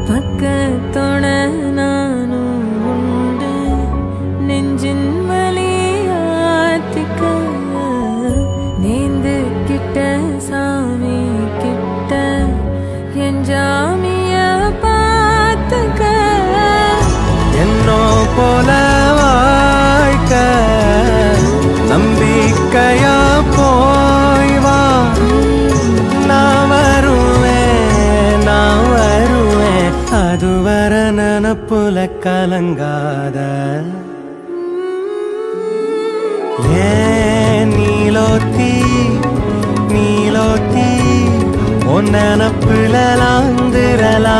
பக்கத்தோட நானும் உண்டு நெஞ்சின் வலியாத்திக்க நேந்து கிட்ட சாமி கிட்ட என் ஜாமிய பார்த்துக்க என்னோ போல வாழ்க்க நம்பிக்கையா போய் வா நான் வருவேன் அதுவர நனப்புல கலங்காத ஏன் நீலோத்தி உன் நனப்புல லாந்துரலா